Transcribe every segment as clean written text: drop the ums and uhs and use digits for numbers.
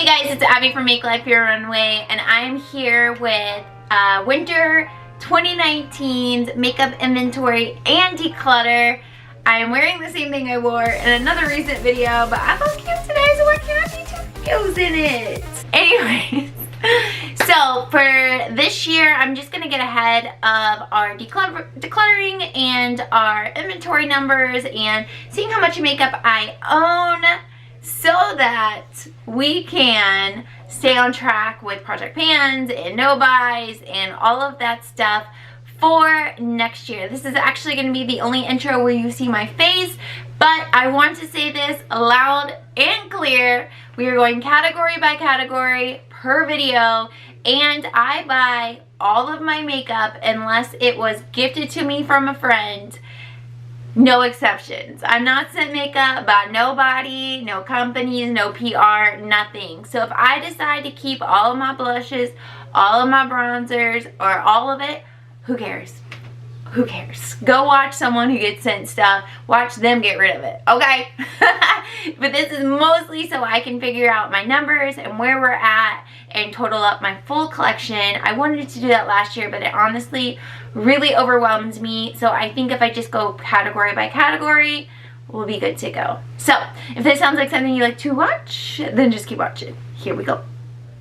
Hey guys, it's Abby from Make Life Your Runway, and I'm here with winter 2019's makeup inventory and declutter. I am wearing the same thing I wore in another recent video, but I feel cute today, so why can't I be too videos in it? Anyways, so for this year, I'm just gonna get ahead of our decluttering and our inventory numbers and seeing how much makeup I own, so that we can stay on track with Project Pans and no buys and all of that stuff for next year. This is actually going to be the only intro where you see my face, but I want to say this loud and clear. We are going category by category per video, and I buy all of my makeup unless it was gifted to me from a friend. No exceptions. I'm not sent makeup by nobody, no companies, no PR, nothing. So if I decide to keep all of my blushes, all of my bronzers, or all of it, who cares? Who cares? Go watch someone who gets sent stuff. Watch them get rid of it, okay? But this is mostly so I can figure out my numbers and where we're at and total up my full collection. I wanted to do that last year, but it honestly really overwhelms me. So I think if I just go category by category, we'll be good to go. So if this sounds like something you like to watch, then just keep watching. Here we go.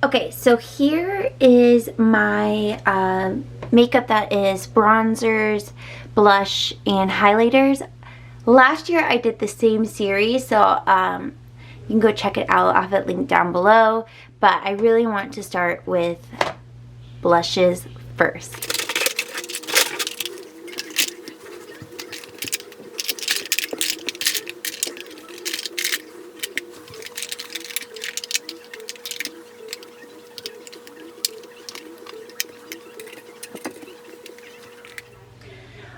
Okay, so here is my makeup that is bronzers, blush, and highlighters. Last year I did the same series, so you can go check it out. I'll have it linked down below, but I really want to start with blushes first.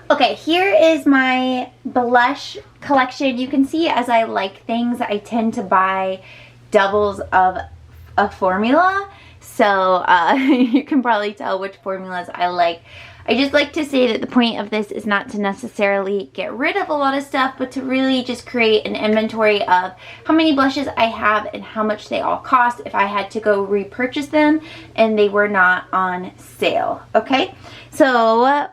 Okay, here is my blush collection. You can see as I like things, I tend to buy doubles of a formula. So you can probably tell which formulas I like. I just like to say that the point of this is not to necessarily get rid of a lot of stuff, but to really just create an inventory of how many blushes I have and how much they all cost if I had to go repurchase them and they were not on sale. Okay, so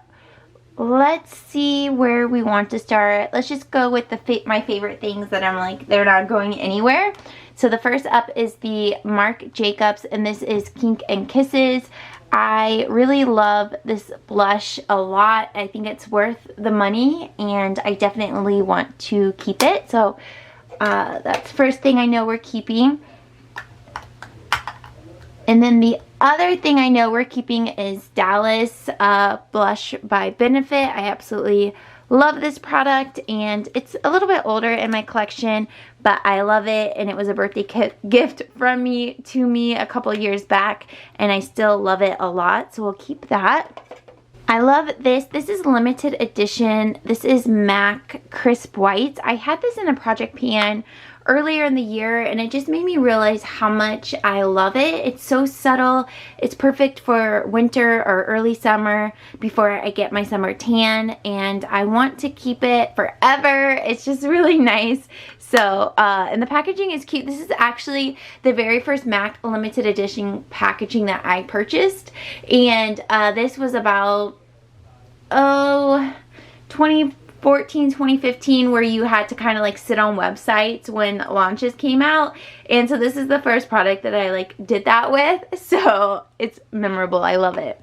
let's see where we want to start. Let's just go with my favorite things that I'm like, they're not going anywhere. So the first up is the Marc Jacobs, and this is Kink and Kisses. I really love this blush a lot. I think it's worth the money, and I definitely want to keep it. So that's the first thing I know we're keeping. And then the other thing I know we're keeping is Dallas blush by Benefit. I absolutely love this product, and it's a little bit older in my collection, but I love it, and it was a birthday gift from me to me a couple years back, and I still love it a lot, so we'll keep that. I love this. This is limited edition. This is MAC Crisp Whites. I had this in a Project Pan earlier in the year, and it just made me realize how much I love it. It's so subtle. It's perfect for winter or early summer before I get my summer tan, and I want to keep it forever. It's just really nice. So, and the packaging is cute. This is actually the very first MAC limited edition packaging that I purchased, and this was about 2014, 2015, where you had to kind of like sit on websites when launches came out, and so this is the first product that I like did that with, so it's memorable. I love it.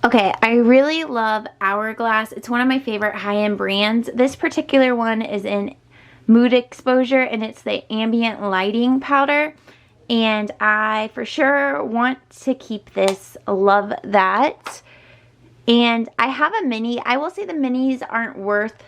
Okay, I really love Hourglass. It's one of my favorite high-end brands. This particular one is in Mood Exposure, and it's the ambient lighting powder, and I for sure want to keep this. Love that. And I have a mini. I will say the minis aren't worth,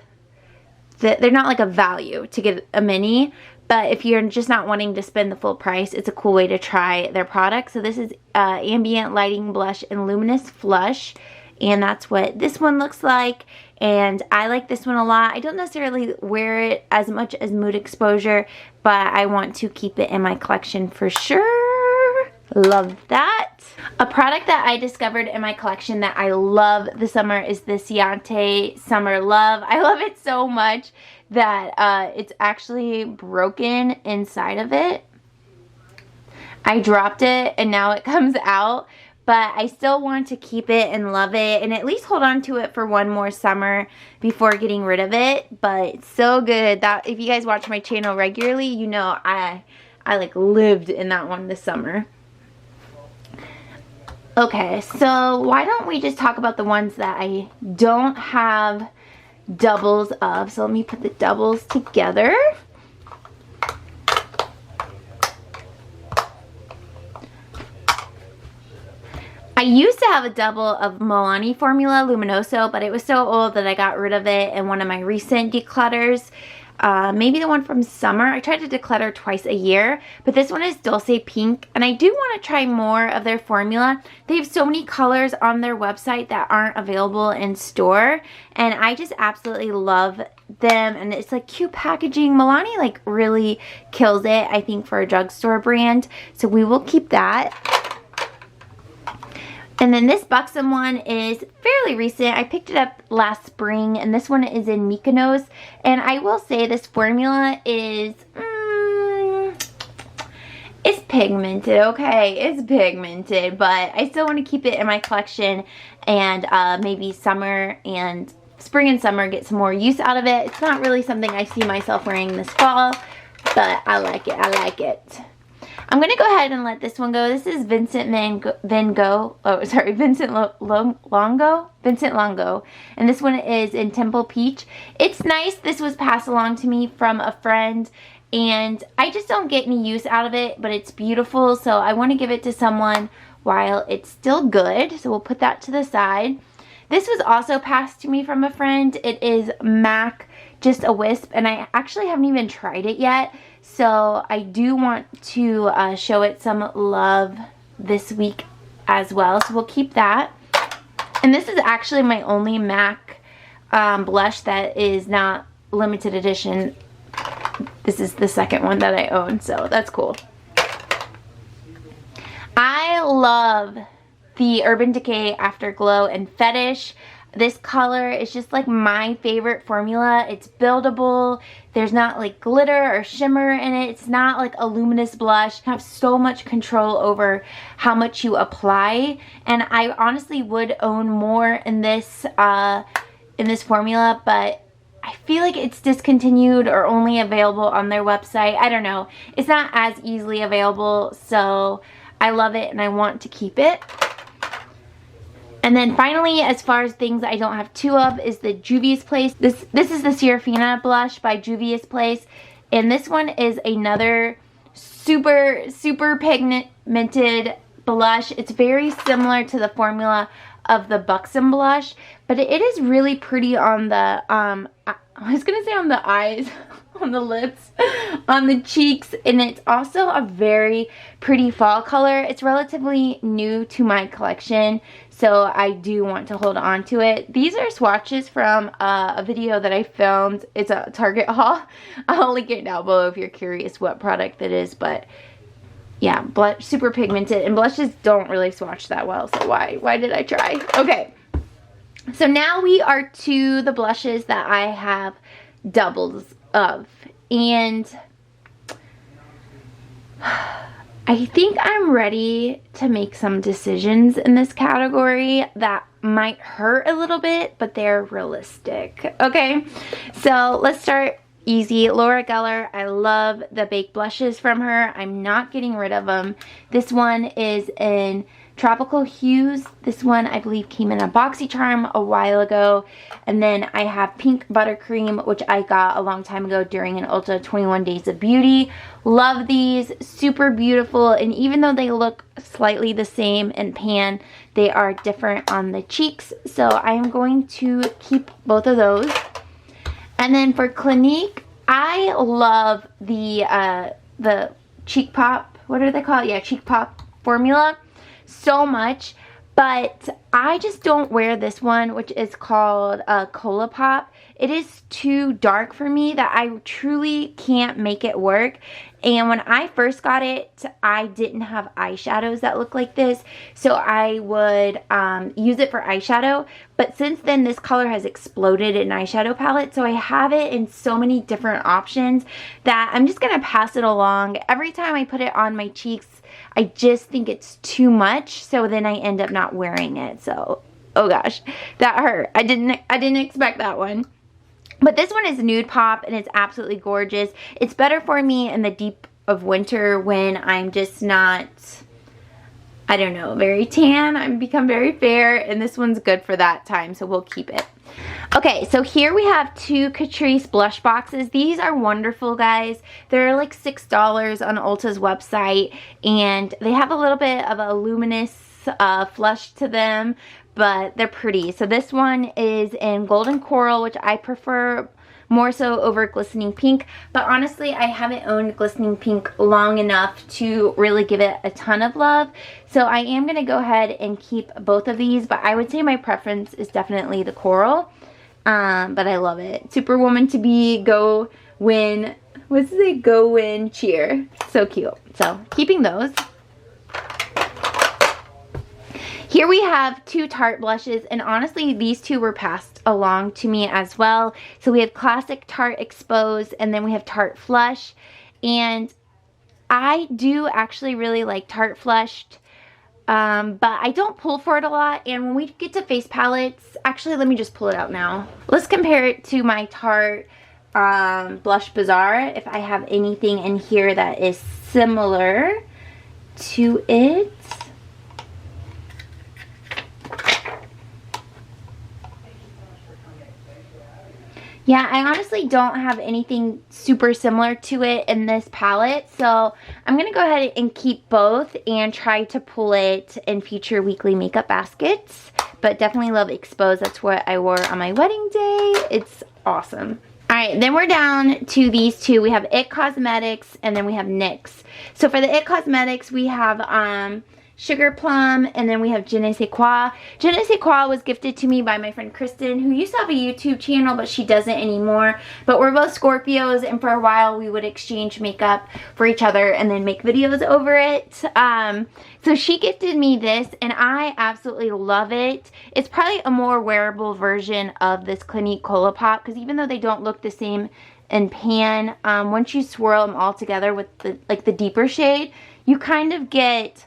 they're not like a value to get a mini, but if you're just not wanting to spend the full price, it's a cool way to try their product. So this is Ambient Lighting Blush in Luminous Flush, and that's what this one looks like, and I like this one a lot. I don't necessarily wear it as much as Mood Exposure, but I want to keep it in my collection for sure. Love that. A product that I discovered in my collection that I love this summer is the Ciate Summer Love. I love it so much that it's actually broken inside of it. I dropped it and now it comes out. But I still want to keep it and love it and at least hold on to it for one more summer before getting rid of it. But it's so good. That if you guys watch my channel regularly, you know I like lived in that one this summer. Okay, so why don't we just talk about the ones that I don't have doubles of. So let me put the doubles together. I used to have a double of Milani Formula Luminoso, but it was so old that I got rid of it in one of my recent declutters. Maybe the one from summer. I tried to declutter twice a year, but this one is Dulce Pink, and I do want to try more of their formula. They have so many colors on their website that aren't available in store, and I just absolutely love them, and it's like cute packaging. Milani like really kills it, I think, for a drugstore brand, so we will keep that. And then this Buxom one is fairly recent. I picked it up last spring, and this one is in Mykonos. And I will say this formula is, it's pigmented, okay? It's pigmented, but I still want to keep it in my collection and maybe summer and spring and summer get some more use out of it. It's not really something I see myself wearing this fall, but I like it. I like it. I'm going to go ahead and let this one go. This is Vincent Longo. And this one is in Temple Peach. It's nice. This was passed along to me from a friend. And I just don't get any use out of it. But it's beautiful. So I want to give it to someone while it's still good. So we'll put that to the side. This was also passed to me from a friend. It is MAC Just a Wisp. And I actually haven't even tried it yet. So I do want to show it some love this week as well. So we'll keep that. And this is actually my only MAC blush that is not limited edition. This is the second one that I own, so that's cool. I love the Urban Decay Afterglow and Fetish. This color is just like my favorite formula. It's buildable. There's not like glitter or shimmer in it. It's not like a luminous blush. You have so much control over how much you apply. And I honestly would own more in this formula, but I feel like it's discontinued or only available on their website. I don't know. It's not as easily available, so I love it and I want to keep it. And then finally, as far as things I don't have two of, is the Juvia's Place. This is the Serafina blush by Juvia's Place. And this one is another super, super pigmented blush. It's very similar to the formula of the Buxom blush. But it is really pretty on the, I was going to say on the eyes, on the lips, on the cheeks. And it's also a very pretty fall color. It's relatively new to my collection, so I do want to hold on to it. These are swatches from a video that I filmed. It's a Target haul. I'll link it down below if you're curious what product it is. But yeah, blush, super pigmented. And blushes don't really swatch that well, so why did I try? Okay, so now we are to the blushes that I have doubles of. And I think I'm ready to make some decisions in this category that might hurt a little bit, but they're realistic. Okay, so let's start easy. Laura Geller, I love the baked blushes from her. I'm not getting rid of them. This one is in Tropical Hues. This one I believe came in a BoxyCharm a while ago. And then I have Pink Buttercream, which I got a long time ago during an Ulta 21 Days of Beauty. Love these, super beautiful, and even though they look slightly the same in pan, they are different on the cheeks. So I am going to keep both of those. And then for Clinique, I love the Cheek Pop, what do they call it? Yeah, Cheek Pop formula so much, but I just don't wear this one, which is called Cola Pop. It is too dark for me that I truly can't make it work. And when I first got it, I didn't have eyeshadows that look like this, so I would use it for eyeshadow. But since then, this color has exploded in eyeshadow palette, so I have it in so many different options that I'm just going to pass it along. Every time I put it on my cheeks, I just think it's too much, so then I end up not wearing it. So, oh gosh, that hurt. I didn't expect that one. But this one is Nude Pop, and it's absolutely gorgeous. It's better for me in the deep of winter when I'm just not, I don't know, very tan. I've become very fair, and this one's good for that time, so we'll keep it. Okay, so here we have 2 Catrice blush boxes. These are wonderful, guys. They're like $6 on Ulta's website, and they have a little bit of a luminous flush to them, but they're pretty. So this one is in Golden Coral, which I prefer more so over Glistening Pink, but honestly I haven't owned Glistening Pink long enough to really give it a ton of love, so I am going to go ahead and keep both of these, but I would say my preference is definitely the Coral, but I love it. Superwoman to be, go win, what's it, go win, cheer. So cute. So keeping those. Here we have 2 Tarte blushes, and honestly these 2 were passed along to me as well. So we have Classic Tarte Exposed, and then we have Tarte Flush, and I do actually really like Tarte Flushed, but I don't pull for it a lot. And when we get to face palettes, actually let me just pull it out now. Let's compare it to my Tarte Blush Bazaar, if I have anything in here that is similar to it. Yeah, I honestly don't have anything super similar to it in this palette, so I'm going to go ahead and keep both and try to pull it in future weekly makeup baskets. But definitely love Exposed. That's what I wore on my wedding day. It's awesome. Alright, then we're down to these 2. We have IT Cosmetics, and then we have NYX. So for the IT Cosmetics, we have Sugar Plum, and then we have Je ne sais quoi. Je ne sais quoi was gifted to me by my friend Kristen, who used to have a YouTube channel, but she doesn't anymore. But we're both Scorpios, and for a while we would exchange makeup for each other and then make videos over it. So she gifted me this, and I absolutely love it. It's probably a more wearable version of this Clinique Colourpop, because even though they don't look the same in pan, once you swirl them all together with the deeper shade, you kind of get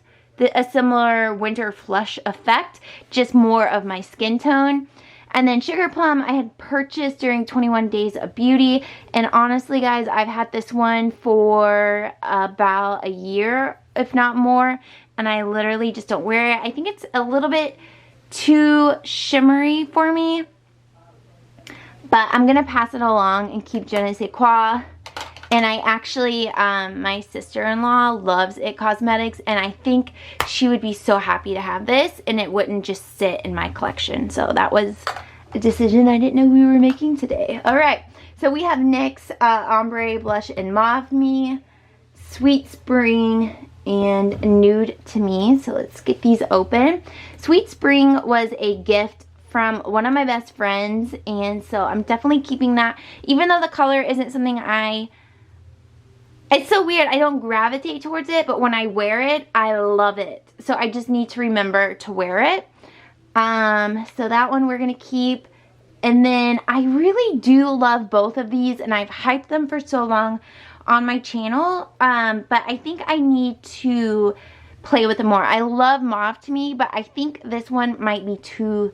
a similar winter flush effect, just more of my skin tone. And then Sugar Plum I had purchased during 21 Days of Beauty, and honestly guys, I've had this one for about a year, if not more, and I literally just don't wear it. I think it's a little bit too shimmery for me, but I'm gonna pass it along and keep Je ne sais quoi. And I actually, my sister-in-law loves IT Cosmetics, and I think she would be so happy to have this, and it wouldn't just sit in my collection. So that was a decision I didn't know we were making today. Alright, so we have NYX Ombre Blush in Mauve Me, Sweet Spring, and Nude to Me. So let's get these open. Sweet Spring was a gift from one of my best friends, and so I'm definitely keeping that, even though the color isn't something it's so weird, I don't gravitate towards it, but when I wear it, I love it. So I just need to remember to wear it. So that one we're gonna keep. And then I really do love both of these, and I've hyped them for so long on my channel, but I think I need to play with them more. I love Mauve to Me, but I think this one might be too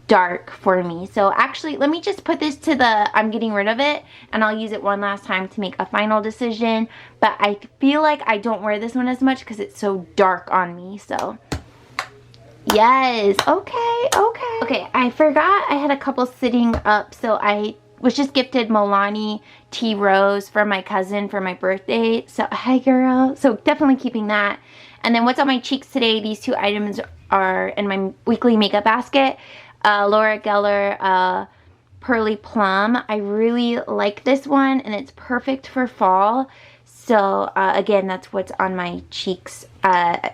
dark for me. So actually, let me just put this to the I'm getting rid of it, and I'll use it one last time to make a final decision. But I feel like I don't wear this one as much because it's so dark on me. So yes, okay, I forgot I had a couple sitting up. So I was just gifted Milani Tea Rose from my cousin for my birthday. So hi girl. So definitely keeping that. And then what's on my cheeks today, these 2 items are in my weekly makeup basket. Laura Geller Pearly Plum. I really like this one, and it's perfect for fall. So again, that's what's on my cheeks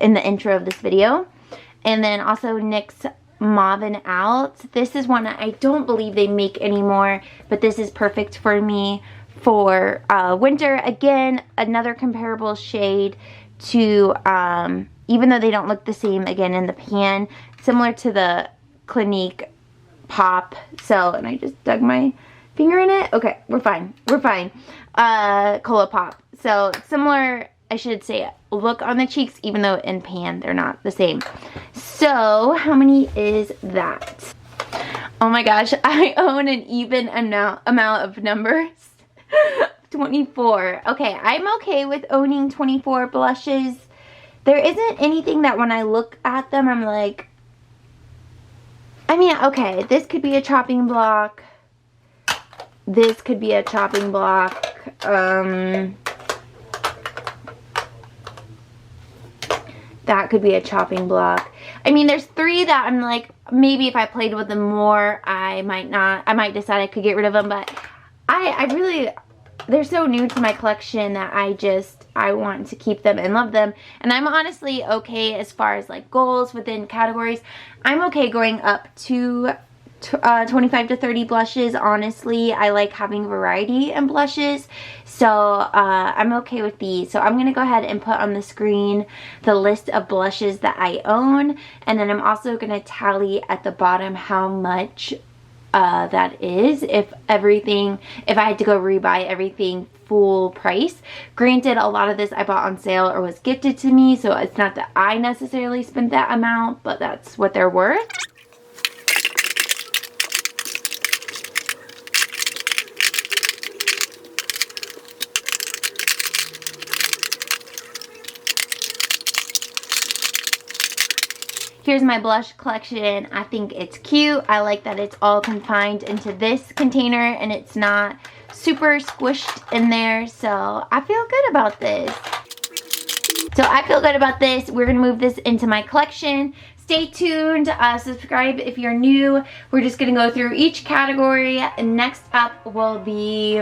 in the intro of this video. And then also NYX Mauve and Out. This is one I don't believe they make anymore, but this is perfect for me for winter. Again, another comparable shade to, even though they don't look the same, again, in the pan, similar to the Clinique Pop. So, and I just dug my finger in it. Okay, we're fine. Colourpop. So, similar I should say look on the cheeks, even though in pan they're not the same. So how many is that? Oh my gosh, I own an even amount of numbers. 24. Okay, I'm okay with owning 24 blushes. There isn't anything that when I look at them, I'm like, I mean, okay, this could be a chopping block. This could be a chopping block. That could be a chopping block. I mean, there's 3 that I'm like, maybe if I played with them more, I might decide I could get rid of them, but I really, they're so new to my collection that I want to keep them and love them. And I'm honestly okay as far as like goals within categories. I'm okay going up to 25 to 30 blushes. Honestly, I like having variety in blushes, so I'm okay with these. So I'm going to go ahead and put on the screen the list of blushes that I own, and then I'm also going to tally at the bottom how much that is if I had to go rebuy everything full price. Granted, a lot of this I bought on sale or was gifted to me, so it's not that I necessarily spent that amount, but that's what they're worth. Here's my blush collection. I think it's cute. I like that it's all confined into this container and it's not super squished in there. So I feel good about this. We're gonna move this into my collection. Stay tuned, subscribe if you're new. We're just gonna go through each category. Next up will be,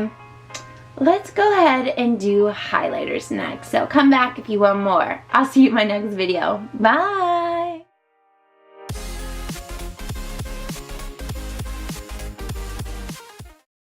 let's go ahead and do highlighters next. So come back if you want more. I'll see you in my next video. Bye.